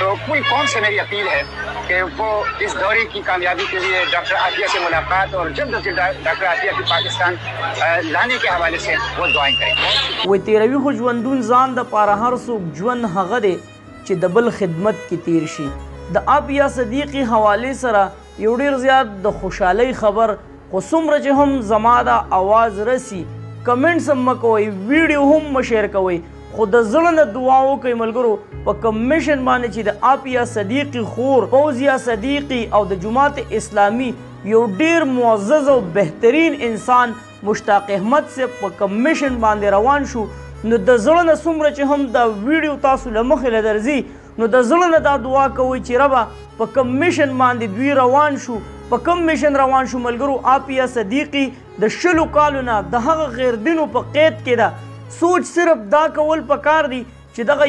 तो पूरी कौम से मेरी अपील है कि वो इस दौरे की कामयाबी के लिए डॉक्टर आफिया से मुलाकात और जल्द अज जल्द डॉक्टर आफिया की पाकिस्तान लाने के हवाले से वो दुआएं करें। वो तेरवी खो ژوندون ځان د پاره هر څوک ژوند هغه دی چې د بل خدمت کې تیر شي. د آفیه صدیقی حواله سره یو ډیر زیات د خوشحالۍ خبر خو څومره چې هم زما د اواز رسی کمنټس هم کوئ ویډیو هم شیر کوئ خو د زړه نه دعا وکئ ملګرو په کمیشن باندې چې د آفیه صدیقی خور فوزیه صدیقی او د جماعت اسلامی یو ډیر معزز او بهترین انسان مشتاق احمد سے په کمیشن باندې روان شو نو د زړه نه څومره چې هم د ویډیو تاسو له مخې له درځي نو د زړه نه دا دعا کوئ چې ربه په کمیشن باندې دوی روان شو په کوم میشن روان شو ملګرو آفیه صدیقی د 20 کالو نه د هغه غیر دینو په قید کې ده سوچ صرف دا کول پکار دی چې دغه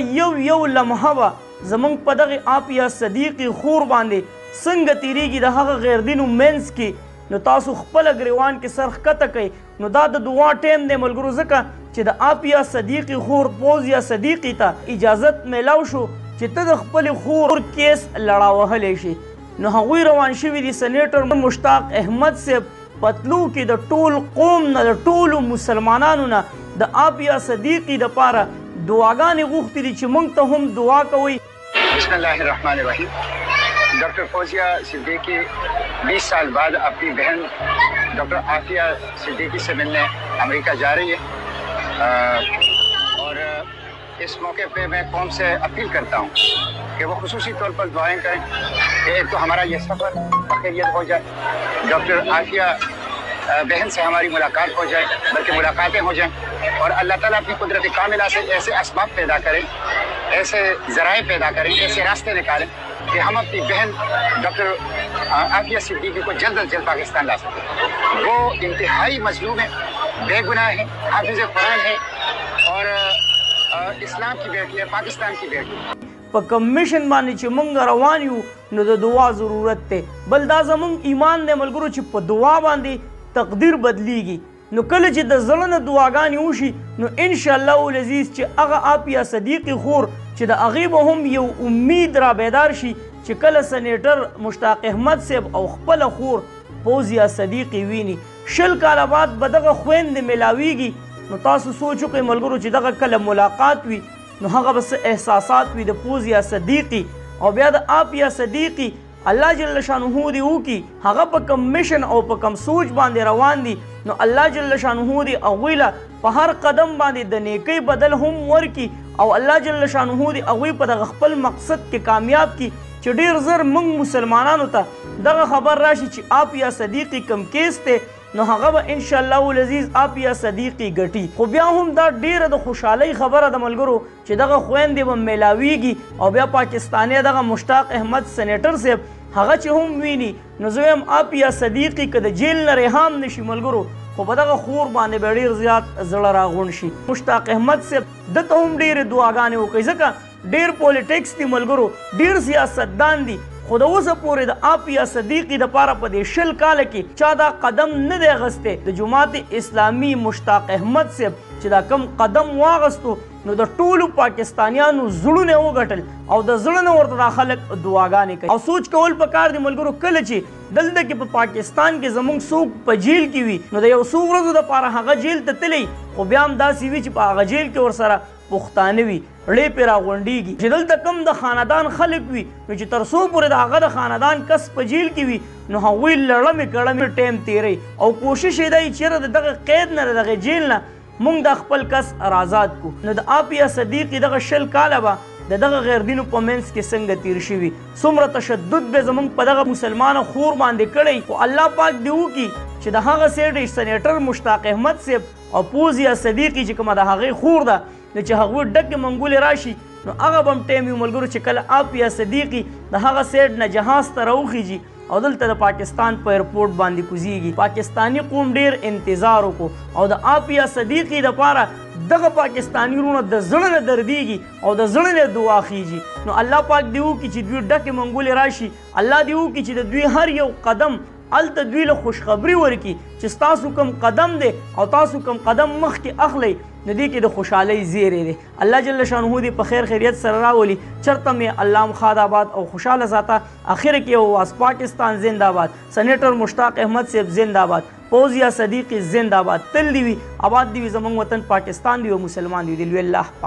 یو لمحه به زمونږ په دغه آفیه صدیقی خور باندې څنګه تیریږي د هغه غیر دینو منځ کې نو تاسو خپل ګریوان کې سر ښکته کوئ نو دا د دعا ټیم دی ملګرو ځکه چې د آفیه صدیقی خور فوزیه صدیقی ته اجازت میلاو شو چې ته د خپل خور کیس لړاوهلی شي نو هغوی روان شوي دي سینیټر مشتاق احمد صاحب پتلو کې د ټول قوم نه د ټولو مسلمانانو نه د آفیه صدیقی دپاره دعاګانې غوښتي دي چې موږ ته هم دعا کوئ. بسم الله الرحمن الرحیم. डॉक्टर फौजिया सिद्दीकी 20 साल बाद अपनी बहन डॉक्टर आफिया सिद्दीकी से मिलने अमेरिका जा रही है और इस मौके पे मैं कौम से अपील करता हूँ कि वो खुसूसी तौर पर दुआएं करें कि एक तो हमारा ये सफ़र बखैरियत हो जाए, डॉक्टर आफिया बहन से हमारी मुलाकात हो जाए, बल्कि मुलाकातें हो जाएं और अल्लाह ताला अपनी कुदरत कामिला से ऐसे असबाब पैदा करें, ऐसे ज़राए पैदा करें, ऐसे रास्ते निकालें कि हम अपनी बहन डॉक्टर आफिया सिद्दीकी को जल्द अज जल्द पाकिस्तान ला सकें। वो इंतहाई मजलूम है, बेगुनाह है, हाफिज़ कुरान है और इस्लाम की बेटी है, पाकिस्तान की बेटी है। په کمیشن باندې چې مونږ روان یو نو د دعا ضرورت دی بل دا زمونږ ایمان دی ملګرو چې په دعا باندې تقدیر بدلیږي نو کله چې د زړه نه دعاګانې وشي نو انشاءالله العزیز چې هغه آفیه صدیقی خور چې د هغې به هم یو امید را بیدار شي چې کله سینیټر مشتاق احمد صاحب او خپله خور فوزیه صدیقی ویني 20 کاله بعد به دغه خویندې میلاویږي نو تاسو سوچ وکئ ملګرو چې دغه کله ملاقات وي نو هغه بس احساسات وي د فوزیه صدیقی او بیا د آفیه صدیقی الله جل شانه دی وکي هغه په کم میشن او په کم سوچ باندې روان دي نو الله جل شانه دی هغوی له په هر قدم باندې د نیکۍ بدل هم ورکي او الله جل شانه دی هغوی په دغه خپل مقصد کې کامیاب کی چې ډیر زر موږ مسلمانانو ته دغه خبر راشي چې آفیه صدیقی کم کیس ته نو هغه به انشاءالله العزیز آفیه صدیقی ګټي خو بیا هم دا ډیره د خوشحالۍ خبره د ملګرو چې دغه خویندې به میلاویږي او بیا پاکستانی دغه مشتاق احمد سینیټر صاحب هغه چې هم ویني نو زه وایم آفیه صدیقی که د جیل نه ریحام نشي ملګرو خو په دغه خور باندې به ډیر زیات زړه راغونډ شي. مشتاق احمد صاحب دته هم ډیرې دعاګانې وکړي ځکه ډیر پولیټکس دي ملګرو ډیر سیاستدان دي خو د اوسه پورې د آفیه صدیقی دپاره په دې 20 کاله کې چا دا قدم نه دی اخیستی د جماعت اسلامي مشتاق احمد صاحب چې دا کم قدم واغستو نو د ټولو پاکستانیانو زړونه وګټل او د زړه نه ورته دا خلک دعاګانې کوي او سوچ کول پکار دی ملګرو کله چې دلته کې په پاکستان کې زموږ څوک په جیل کې وي نو د یو څو ورځو دپاره هغه جیل ته تللی خو بیا هم داسې وي چې په هغه جیل کې ورسره پښتانه وي ړې پرې راغونډېږي چې دلته کم د خاندان خلک وي نو چې تر څو پورې د هغه د خاندان کس په جیل کې وي نو هغوی لړمې کړمې ټایم تیروي او کوشش یې دی چېرې د دغه قید نه د دغه جیل نه موږ د خپل کس آزاد کو نو د آفیه صدیقی دغه 20 کاله به د دغه غیر دینو په منځ کې څنګه تیر شوي څومره تشدد به زموږ په دغه مسلمانه خور باندې کړی خو الله پاک دې وکړي چې د هغه سیډ سینیټر مشتاق احمد صاحب او فوزیه صدیقی چې کومه د هغې خور ده نو چې هغوی ډکې منګولې راشي نو هغه به هم ټایم وي ملګرو چې کله آفیه صدیقی د هغه سیډ نه جهاز ته راوخیږي او دلته د پاکستان په ایرپورټ باندې کوزیږي پاکستانی قوم ډیر انتظار وکړو او د آفیه صدیقی دپاره دغه پاکستانی وروڼه د زړه نه دردیږي او د زړه نه دعا خیږي نو الله پاک دې وکړي چې دوی ډکې منګولې راشي الله دې وکړي چې د دوی هر یو قدم الته دوی له خوشخبري ورکړي چې ستاسو کوم قدم دی او تاسو کوم قدم مخکې اخلئ نو دې کې د خوشحالۍ زیری دی الله جل شانه دې په خیر خیریت سره راولي چرته مې الله مخاد آباد او خوشحاله ساته اخر کې واس پاکستان زنده‌باد سېنیټر مشتاق احمد صاحب زنده‌باد فوزیا صدیقی زنده‌باد تل دی وي آباد دی وي زموږ وطن پاکستان دی او مسلمان دی لوی الله